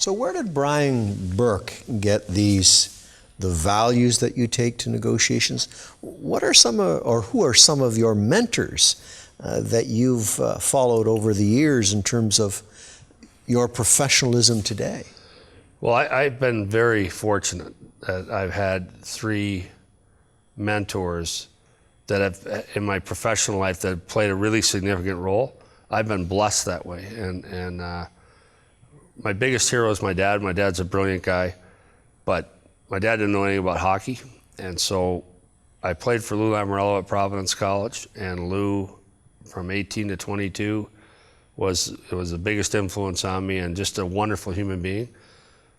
So where did Brian Burke get the values that you take to negotiations? What are who are some of your mentors that you've followed over the years in terms of your professionalism today? Well, I've been very fortunate that I've had 3 mentors that have, in my professional life, that have played a really significant role. I've been blessed that way, and my biggest hero is my dad. My dad's a brilliant guy, but my dad didn't know anything about hockey, and so I played for Lou Lamoriello at Providence College, and Lou, from 18 to 22, was the biggest influence on me, and just a wonderful human being.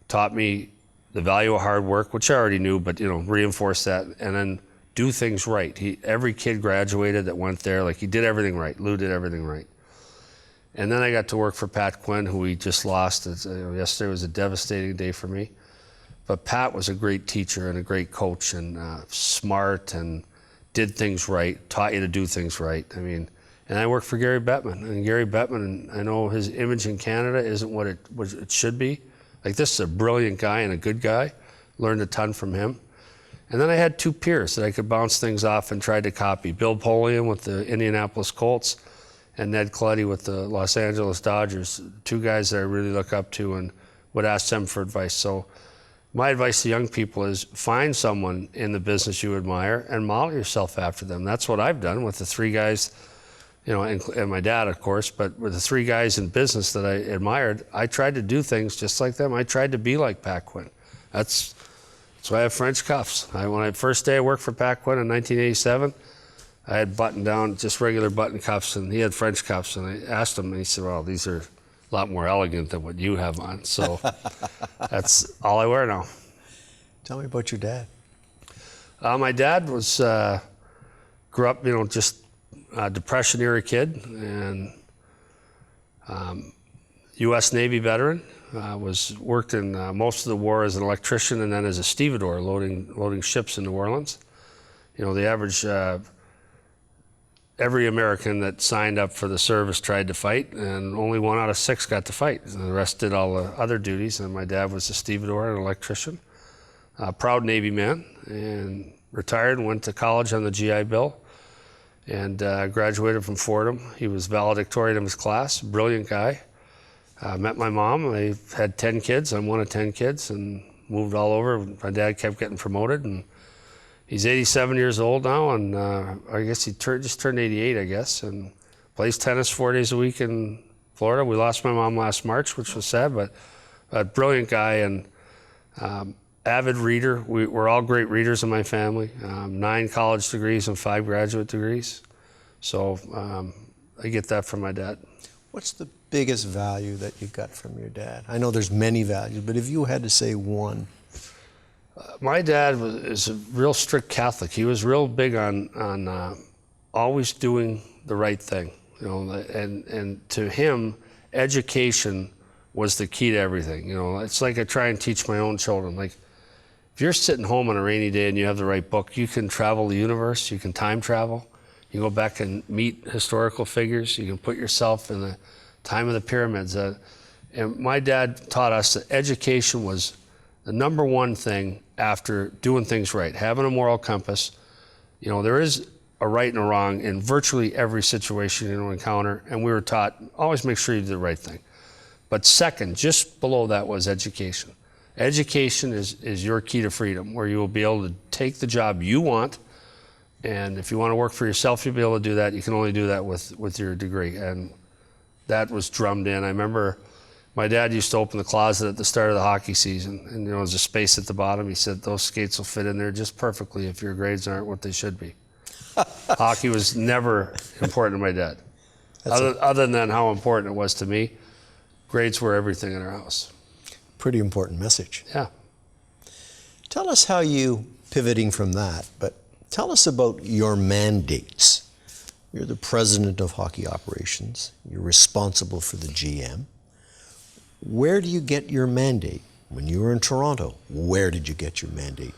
Taught me the value of hard work, which I already knew, but reinforced that, and then do things right. Every kid graduated that went there, like, he did everything right. Lou did everything right. And then I got to work for Pat Quinn, who we just lost. Yesterday was a devastating day for me. But Pat was a great teacher and a great coach, and smart, and did things right, taught you to do things right. And I worked for Gary Bettman, and Gary Bettman, I know his image in Canada isn't what it should be. Like, this is a brilliant guy and a good guy. Learned a ton from him. And then I had 2 peers that I could bounce things off and tried to copy. Bill Polian with the Indianapolis Colts, and Ned Clutty with the Los Angeles Dodgers. 2 guys that I really look up to and would ask them for advice. So my advice to young people is find someone in the business you admire and model yourself after them. That's what I've done with the 3 guys, and my dad, of course, but with the 3 guys in business that I admired, I tried to do things just like them. I tried to be like Pat Quinn. That's why I have French cuffs. First day I worked for Pat Quinn in 1987, I had button down, just regular button cuffs, and he had French cuffs, and I asked him, and he said, well, these are a lot more elegant than what you have on. So that's all I wear now. Tell me about your dad. My dad grew up, just a Depression-era kid, and U.S. Navy veteran. Worked in most of the war as an electrician and then as a stevedore, loading ships in New Orleans. The average, every American that signed up for the service tried to fight, and only 1 out of 6 got to fight. And the rest did all the other duties, and my dad was a stevedore and an electrician. Proud Navy man, and retired and went to college on the GI Bill, and graduated from Fordham. He was valedictorian of his class, brilliant guy. Met my mom. I had 10 kids. I'm one of 10 kids, and moved all over. My dad kept getting promoted, and he's 87 years old now, and I guess he just turned 88, I guess, and plays tennis 4 days a week in Florida. We lost my mom last March, which was sad, but a brilliant guy, and avid reader. We're all great readers in my family. 9 college degrees and 5 graduate degrees. So I get that from my dad. What's the biggest value that you got from your dad? I know there's many values, but if you had to say one. My dad is a real strict Catholic. He was real big on always doing the right thing. And to him, education was the key to everything. It's like I try and teach my own children. Like, if you're sitting home on a rainy day and you have the right book, you can travel the universe, you can time travel, you go back and meet historical figures, you can put yourself in the time of the pyramids. And my dad taught us that education was the number 1 thing after doing things right, having a moral compass. There is a right and a wrong in virtually every situation you encounter, and we were taught, always make sure you do the right thing. But second, just below that, was education. Education is your key to freedom, where you will be able to take the job you want, and if you want to work for yourself, you'll be able to do that. You can only do that with your degree, and that was drummed in. I remember my dad used to open the closet at the start of the hockey season, and there was a space at the bottom. He said, those skates will fit in there just perfectly if your grades aren't what they should be. Hockey was never important to my dad. Other than how important it was to me, grades were everything in our house. Pretty important message. Yeah. Tell us how you, pivoting from that, but tell us about your mandates. You're the president of hockey operations. You're responsible for the GM. Where do you get your mandate? When you were in Toronto, where did you get your mandate?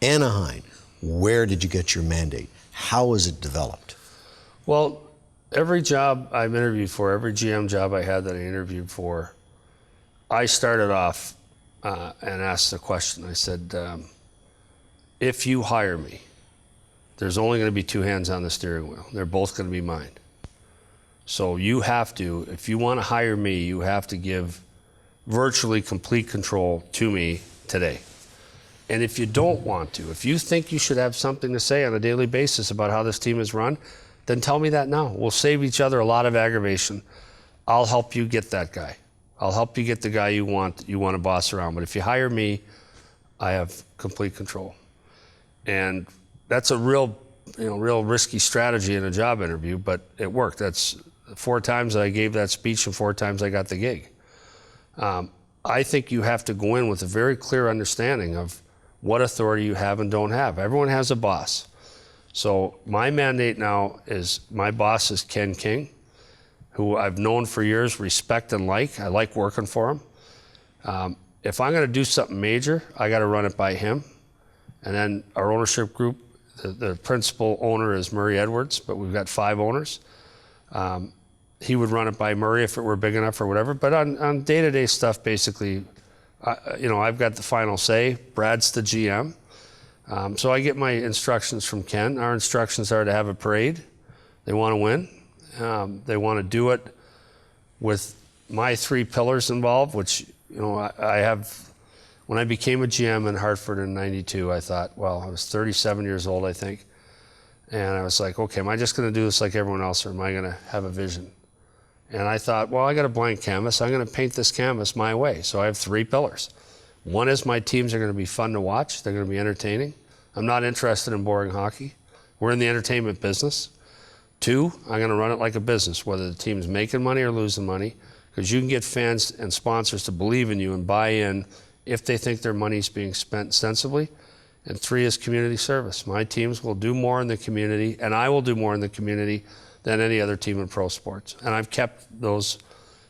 Anaheim, where did you get your mandate? How was it developed? Well, every job I've interviewed for, every GM job I had that I interviewed for, I started off and asked the question. I said, if you hire me, there's only going to be two hands on the steering wheel. They're both going to be mine. So you have to, if you want to hire me, you have to give virtually complete control to me today. And if you don't want to, if you think you should have something to say on a daily basis about how this team is run, then tell me that now. We'll save each other a lot of aggravation. I'll help you get that guy. I'll help you get the guy you want to boss around. But if you hire me, I have complete control. And that's a real risky strategy in a job interview, but it worked. That's 4 times that I gave that speech and 4 times I got the gig. I think you have to go in with a very clear understanding of what authority you have and don't have. Everyone has a boss. So my mandate now is, my boss is Ken King, who I've known for years, respect and like. I like working for him. If I'm gonna do something major, I gotta run it by him. And then our ownership group, the principal owner is Murray Edwards, but we've got 5 owners. He would run it by Murray if it were big enough or whatever. But on day-to-day stuff, basically, I've got the final say. Brad's the GM. So I get my instructions from Ken. Our instructions are to have a parade. They want to win. They want to do it with my 3 pillars involved, which, I have. When I became a GM in Hartford in '92, I thought, well, I was 37 years old, I think. And I was like, okay, am I just going to do this like everyone else, or am I going to have a vision? And I thought, well, I got a blank canvas. I'm going to paint this canvas my way. So I have 3 pillars. One is, my teams are going to be fun to watch. They're going to be entertaining. I'm not interested in boring hockey. We're in the entertainment business. 2, I'm going to run it like a business, whether the team's making money or losing money, because you can get fans and sponsors to believe in you and buy in if they think their money's being spent sensibly. And 3 is community service. My teams will do more in the community, and I will do more in the community than any other team in pro sports. And I've kept those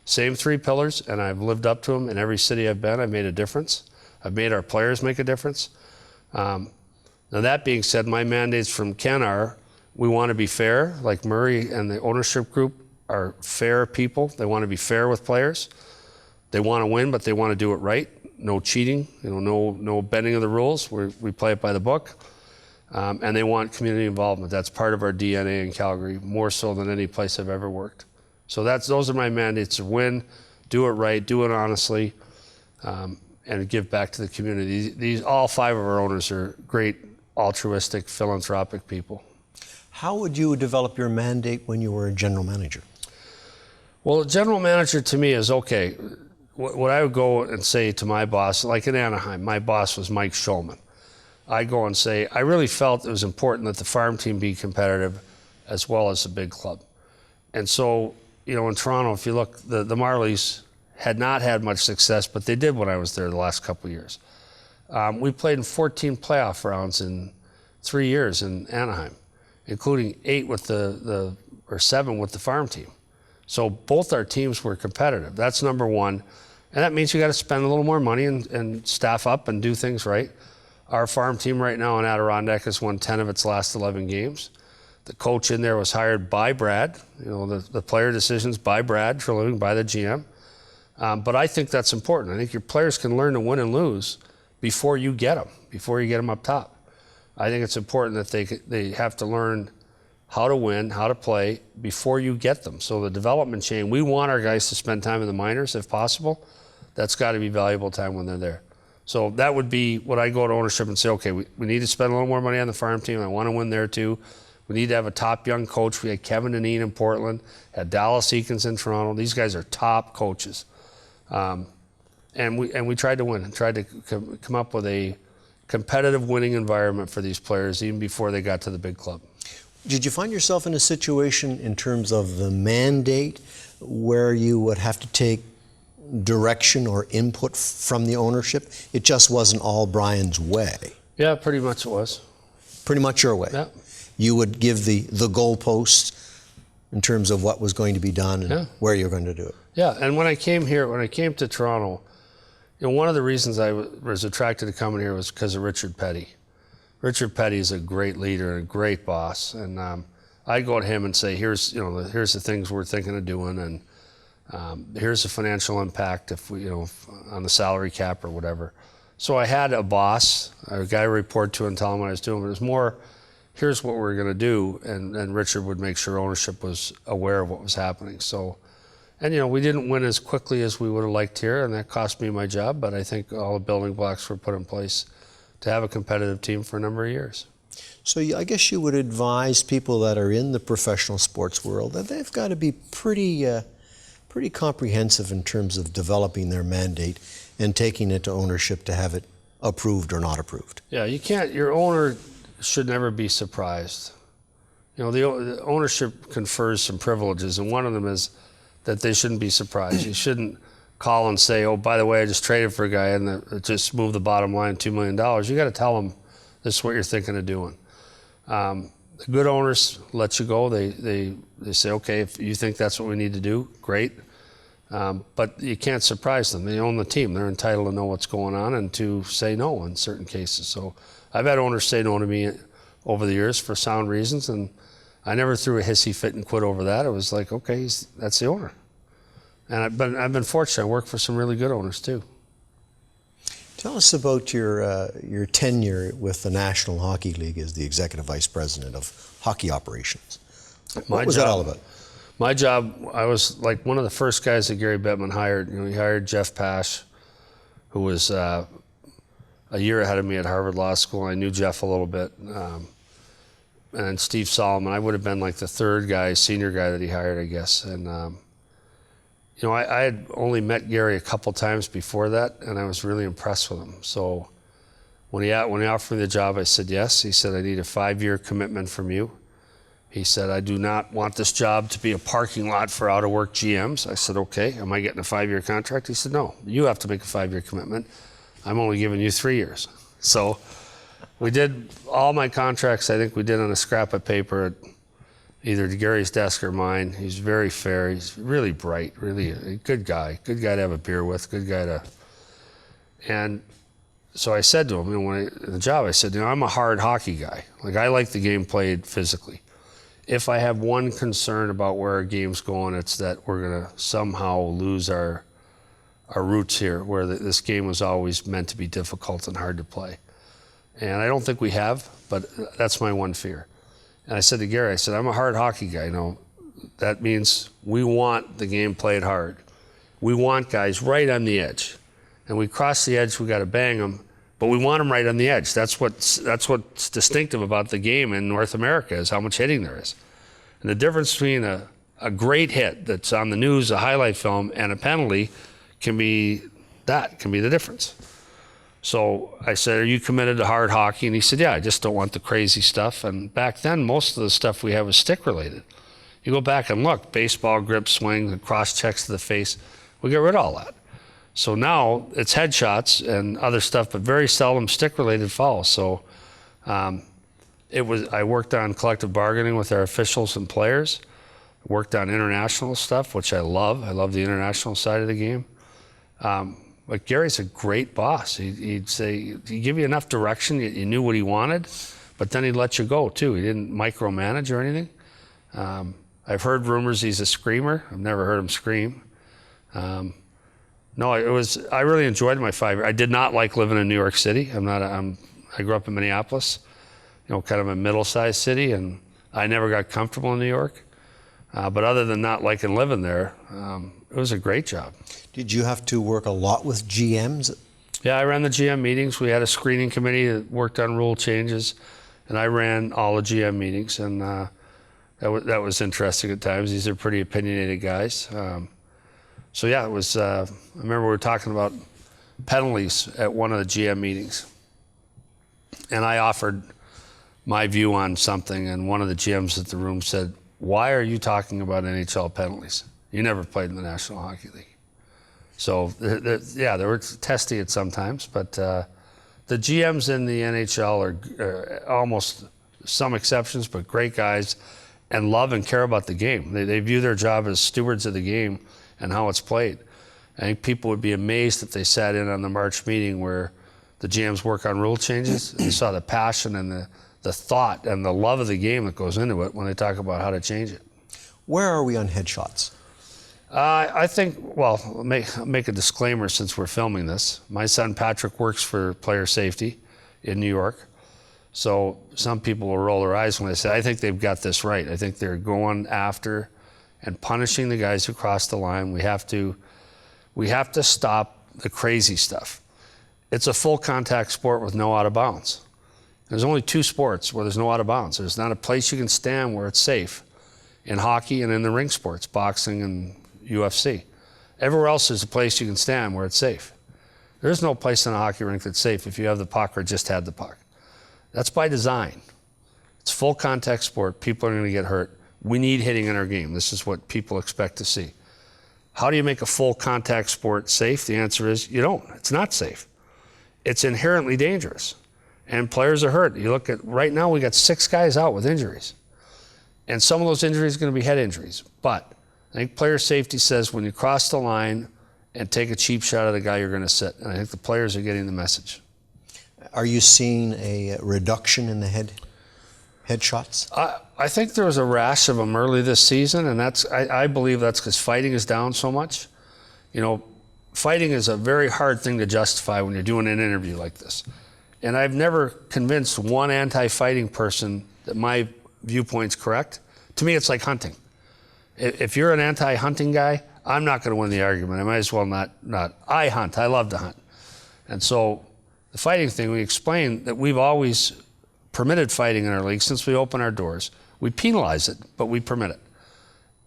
same 3 pillars, and I've lived up to them in every city I've been. I've made a difference. I've made our players make a difference. Now that being said, my mandates from Ken are, we want to be fair, like Murray and the ownership group are fair people. They want to be fair with players. They want to win, but they want to do it right. No cheating, no bending of the rules. We play it by the book. And they want community involvement. That's part of our DNA in Calgary, more so than any place I've ever worked. So those are my mandates: to win, do it right, do it honestly, and give back to the community. All 5 of our owners are great, altruistic, philanthropic people. How would you develop your mandate when you were a general manager? Well, a general manager to me is, okay, what I would go and say to my boss, like in Anaheim, my boss was Mike Schulman. I go and say, I really felt it was important that the farm team be competitive as well as the big club. And so, in Toronto, if you look, the Marlies had not had much success, but they did when I was there the last couple of years. We played in 14 playoff rounds in 3 years in Anaheim, including 7 with the farm team. So both our teams were competitive. That's number one. And that means you got to spend a little more money and staff up and do things right. Our farm team right now in Adirondack has won 10 of its last 11 games. The coach in there was hired by Brad. The player decisions by Brad Treliving, by the GM. But I think that's important. I think your players can learn to win and lose before you get them up top. I think it's important that they have to learn how to win, how to play before you get them. So the development chain, we want our guys to spend time in the minors if possible. That's got to be valuable time when they're there. So that would be what I go to ownership and say, okay, we need to spend a little more money on the farm team. I want to win there too. We need to have a top young coach. We had Kevin Deneen in Portland, had Dallas Eakins in Toronto. These guys are top coaches. And we tried to win and tried to come up with a competitive winning environment for these players even before they got to the big club. Did you find yourself in a situation in terms of the mandate where you would have to take direction or input from the ownership? It just wasn't all Brian's way. Yeah, pretty much it was. Pretty much your way. Yeah. You would give the goalposts in terms of what was going to be done and where you're going to do it. Yeah, and when I came to Toronto, one of the reasons I was attracted to coming here was because of Richard Petty. Richard Petty is a great leader and a great boss, and I go to him and say, here's the things we're thinking of doing, Here's the financial impact if we, on the salary cap or whatever. So I had a boss, a guy to report to and tell him what I was doing, but it was more, here's what we're going to do, and Richard would make sure ownership was aware of what was happening. So, and we didn't win as quickly as we would have liked here, and that cost me my job, but I think all the building blocks were put in place to have a competitive team for a number of years. So I guess you would advise people that are in the professional sports world that they've got to be pretty comprehensive in terms of developing their mandate and taking it to ownership to have it approved or not approved. Yeah, your owner should never be surprised. The ownership confers some privileges, and one of them is that they shouldn't be surprised. You shouldn't call and say, oh, by the way, I just traded for a guy and it just moved the bottom line $2 million. You got to tell them this is what you're thinking of doing. The good owners let you go. They say, okay, if you think that's what we need to do, great. But you can't surprise them. They own the team. They're entitled to know what's going on and to say no in certain cases. So I've had owners say no to me over the years for sound reasons, and I never threw a hissy fit and quit over that. It was like, okay, that's the owner. And I've been fortunate. I work for some really good owners too. Tell us about your tenure with the National Hockey League as the Executive Vice President of Hockey Operations. What was that all about? My job, I was like one of the first guys that Gary Bettman hired. He hired Jeff Pash, who was a year ahead of me at Harvard Law School. I knew Jeff a little bit. And Steve Solomon, I would have been like the third guy, senior guy that he hired, I guess. And I had only met Gary a couple times before that, and I was really impressed with him. So when he offered me the job, I said yes. He said, I need a 5-year commitment from you. He said, I do not want this job to be a parking lot for out-of-work GMs. I said, okay, am I getting a 5-year contract? He said, no, you have to make a 5-year commitment. I'm only giving you 3 years. So we did all my contracts, I think we did on a scrap of paper at either Gary's desk or mine. He's very fair. He's really bright, really a good guy to have a beer with, good guy to. And so I said to him, in the job, I said, I'm a hard hockey guy. Like, I like the game played physically. If I have one concern about where our game's going, it's that we're going to somehow lose our roots here, where this game was always meant to be difficult and hard to play. And I don't think we have, but that's my one fear. And I said to Gary, I said, I'm a hard hockey guy. That means we want the game played hard. We want guys right on the edge. And we cross the edge, we got to bang them, but we want them right on the edge. That's what's distinctive about the game in North America, is how much hitting there is. And the difference between a great hit that's on the news, a highlight film, and a penalty can be the difference. So I said, are you committed to hard hockey? And he said, yeah, I just don't want the crazy stuff. And back then, most of the stuff we had was stick related. You go back and look, baseball grip, swing, the cross checks to the face, we get rid of all that. So now it's headshots and other stuff, but very seldom stick related fouls. So I worked on collective bargaining with our officials and players, worked on international stuff, which I love. I love the international side of the game. But Gary's a great boss. He'd give you enough direction, you knew what he wanted, but then he'd let you go too. He didn't micromanage or anything. I've heard rumors he's a screamer. I've never heard him scream. I really enjoyed my 5 years. I did not like living in New York City. I grew up in Minneapolis, kind of a middle-sized city, and I never got comfortable in New York. But other than not liking living there, it was a great job. Did you have to work a lot with GMs? Yeah, I ran the GM meetings. We had a screening committee that worked on rule changes, and I ran all the GM meetings, and that was interesting at times. These are pretty opinionated guys. So yeah, it was. I remember we were talking about penalties at one of the GM meetings, and I offered my view on something, and one of the GMs at the room said, "Why are you talking about NHL penalties? You never played in the National Hockey League." So they were testy at sometimes, but the GMs in the NHL are almost, some exceptions, but great guys, and love and care about the game. They view their job as stewards of the game and how it's played. I think people would be amazed if they sat in on the March meeting where the GMs work on rule changes and they saw the passion and the thought and the love of the game that goes into it when they talk about how to change it. Where are we on headshots? I think, well, make a disclaimer since we're filming this. My son Patrick works for player safety in New York. So some people will roll their eyes when I say, I think they've got this right. I think they're going after and punishing the guys who cross the line. We have to stop the crazy stuff. It's a full contact sport with no out of bounds. There's only 2 sports where there's no out of bounds. There's not a place you can stand where it's safe. In hockey and in the ring sports, boxing and UFC. Everywhere else there's a place you can stand where it's safe. There's no place in a hockey rink that's safe if you have the puck or just had the puck. That's by design. It's full contact sport. People are going to get hurt. We need hitting in our game. This is what people expect to see. How do you make a full contact sport safe? The answer is you don't. It's not safe. It's inherently dangerous. And players are hurt. You look at, right now we got 6 guys out with injuries. And some of those injuries are going to be head injuries. But I think player safety says when you cross the line and take a cheap shot at the guy, you're going to sit. And I think the players are getting the message. Are you seeing a reduction in the head shots? I think there was a rash of them early this season, and I believe that's because fighting is down so much. You know, fighting is a very hard thing to justify when you're doing an interview like this. And I've never convinced one anti-fighting person that my viewpoint's correct. To me, it's like hunting. If you're an anti-hunting guy, I'm not going to win the argument. I might as well not. I hunt. I love to hunt. And so the fighting thing, we explained that we've always permitted fighting in our league since we opened our doors. We penalize it, but we permit it.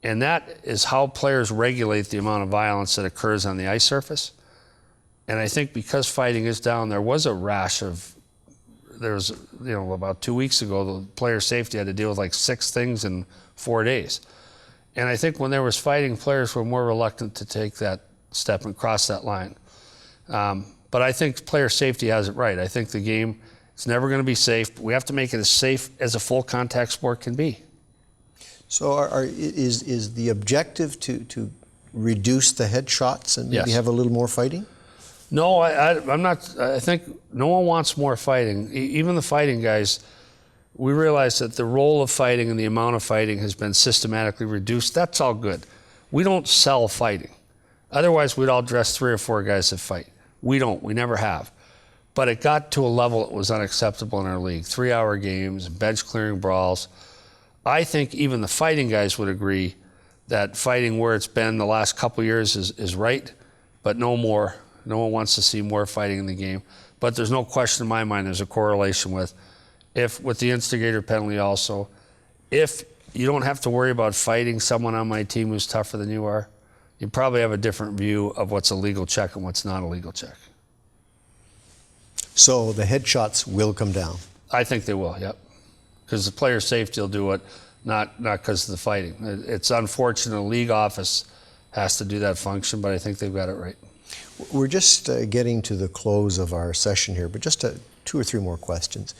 And that is how players regulate the amount of violence that occurs on the ice surface. And I think because fighting is down, there was a rash of, about 2 weeks ago, the player safety had to deal with like 6 things in 4 days. And I think when there was fighting, players were more reluctant to take that step and cross that line. But I think player safety has it right. I think the game is never going to be safe. We have to make it as safe as a full contact sport can be. So is the objective to reduce the head shots and maybe Yes. have a little more fighting? No, I'm not. I think no one wants more fighting. Even the fighting guys, we realize that the role of fighting and the amount of fighting has been systematically reduced. That's all good. We don't sell fighting. Otherwise, we'd all dress 3 or 4 guys that fight. We don't. We never have. But it got to a level that was unacceptable in our league. 3-hour games, bench clearing brawls. I think even the fighting guys would agree that fighting where it's been the last couple years is right, but no more. No one wants to see more fighting in the game. But there's no question in my mind there's a correlation with the instigator penalty also. If you don't have to worry about fighting someone on my team who's tougher than you are, you probably have a different view of what's a legal check and what's not a legal check. So the head shots will come down? I think they will, yep. Because the player safety will do it, not because of the fighting. It's unfortunate a league office has to do that function, but I think they've got it right. We're just getting to the close of our session here, but just 2 or 3 more questions.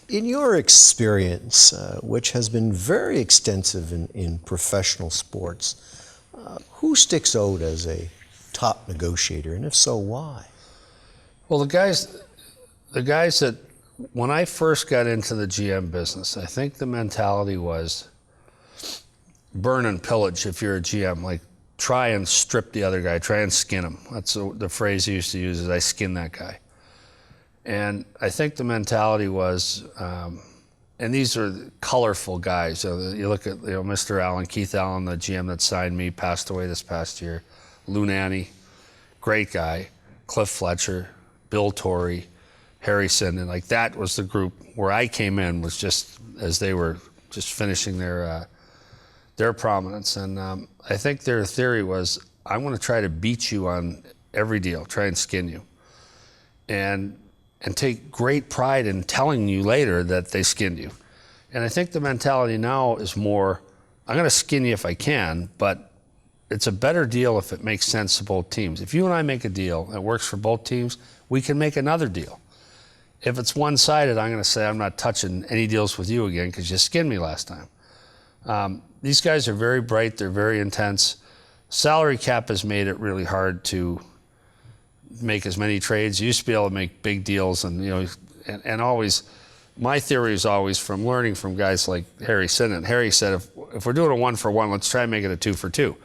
In your experience, which has been very extensive in professional sports, who sticks out as a top negotiator, and if so, why? Well, the guys that, when I first got into the GM business, I think the mentality was burn and pillage if you're a GM. Like, try and strip the other guy, try and skin him. That's the phrase he used to use, is I skin that guy. And I think the mentality was, and these are colorful guys. You look at Mr. Allen, Keith Allen, the GM that signed me, passed away this past year. Lou Nanny, great guy. Cliff Fletcher, Bill Torrey, Harrison, and like that was the group where I came in, was just as they were just finishing their prominence. And I think their theory was, I'm going to try to beat you on every deal, try and skin you. And take great pride in telling you later that they skinned you. And I think the mentality now is more, I'm going to skin you if I can, but it's a better deal if it makes sense to both teams. If you and I make a deal that works for both teams, we can make another deal. If it's one-sided, I'm going to say I'm not touching any deals with you again because you skinned me last time. These guys are very bright. They're very intense. Salary cap has made it really hard to make as many trades. You used to be able to make big deals, and always, my theory is always from learning from guys like Harrison. And Harry said, if we're doing a 1-for-1, let's try and make it a 2-for-2.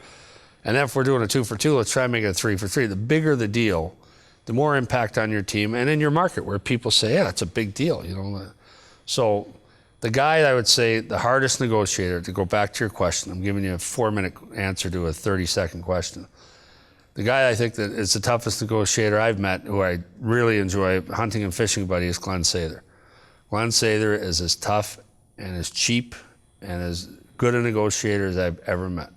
And then if we're doing a 2-for-2, let's try and make it a 3-for-3. The bigger the deal, the more impact on your team and in your market where people say, yeah, that's a big deal, you know. So the guy, I would say, the hardest negotiator, to go back to your question, I'm giving you a 4-minute answer to a 30-second question. The guy I think that is the toughest negotiator I've met, who I really enjoy hunting and fishing buddy, is Glenn Sather. Glenn Sather is as tough and as cheap and as good a negotiator as I've ever met.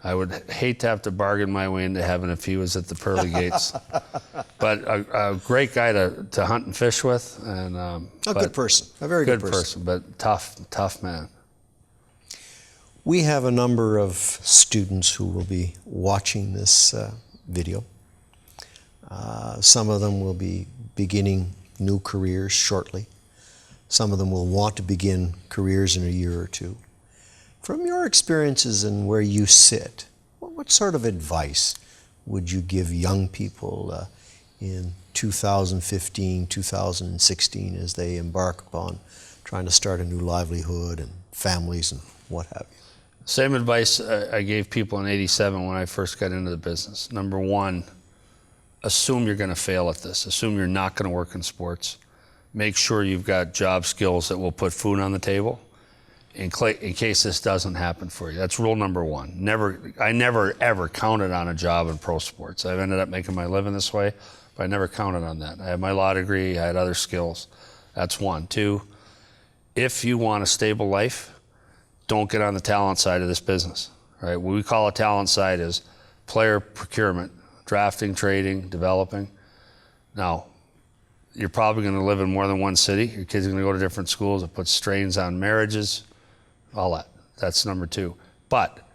I would hate to have to bargain my way into heaven if he was at the pearly gates. But a great guy to hunt and fish with. And a good person, a very good person. But tough man. We have a number of students who will be watching this video. Some of them will be beginning new careers shortly. Some of them will want to begin careers in a year or two. From your experiences and where you sit, what sort of advice would you give young people in 2015, 2016 as they embark upon trying to start a new livelihood and families and what have you? Same advice I gave people in '87 when I first got into the business. Number one, assume you're going to fail at this. Assume you're not going to work in sports. Make sure you've got job skills that will put food on the table in case this doesn't happen for you. That's rule number one. I never ever counted on a job in pro sports. I've ended up making my living this way, but I never counted on that. I had my law degree, I had other skills. That's one. Two, if you want a stable life, don't get on the talent side of this business. Right? What we call a talent side is player procurement, drafting, trading, developing. Now, you're probably going to live in more than one city. Your kids are going to go to different schools. It puts strains on marriages, all that. That's number two. But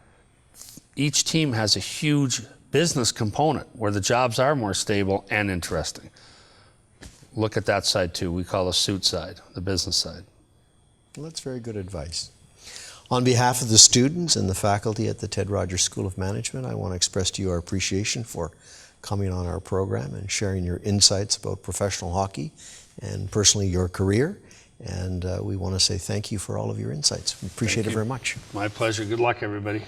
each team has a huge business component where the jobs are more stable and interesting. Look at that side too. We call the suit side, the business side. Well, that's very good advice. On behalf of the students and the faculty at the Ted Rogers School of Management, I want to express to you our appreciation for coming on our program and sharing your insights about professional hockey and personally your career. And we want to say thank you for all of your insights. We appreciate it very much. My pleasure. Good luck, everybody.